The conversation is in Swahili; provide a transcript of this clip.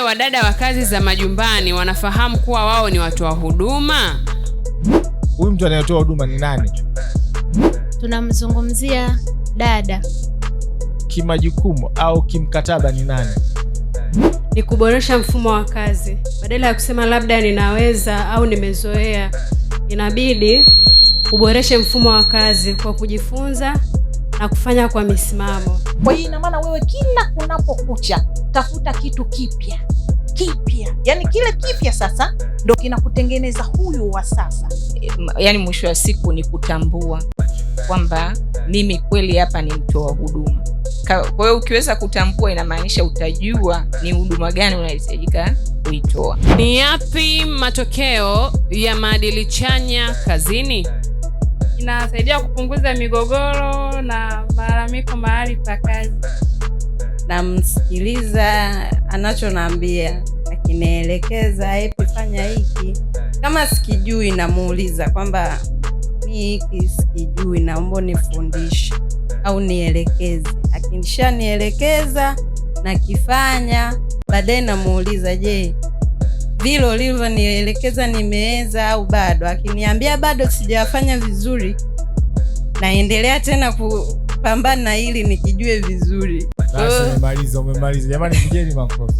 wadada wa kazi za majumbani wanafahamu kuwa wao ni watoa huduma? Huyu mtu anayetoa huduma ni nani? Tunamzungumzia dada. Kimajukumu au kimkataba ni nani? Ni kuboresha mfumo wa kazi. Badala ya kusema labda ninaweza au nimezoea, inabidi uboreshe mfumo wa kazi kwa kujifunza na kufanya kwa misimamo. Kwa hiyo ina maana wewe kila kunapokucha tafuta kitu kipya. Yaani kile kipya sasa ndio kinakutengeneza huyu wa sasa. Yaani mwisho wa siku ni kutambua kwamba mimi kweli hapa ni mtoa huduma. Kwa hiyo ukiweza kutambua, inamaanisha utajua ni huduma gani unahitajika kuitoa. Ni yapi matokeo ya maadili chanya kazini? Inasaidia kupunguza migogoro na malalamiko mahali pa kazi. Namsikiliza anachonaambia, akinielekeza hepi fanya hiki. Kama sikijui namuuliza kwamba mimi hiki sikijui, naomba nifundishe au nielekeze. Akishanielekeza na kifanya, baadaye namuuliza, je, vile ulivyonielekeza nimeweza au bado? Akiniambia bado sijafanya vizuri, naendelea tena kupambana ili nikijue vizuri. Sasa umemaliza. Jamani, pigeni makofi.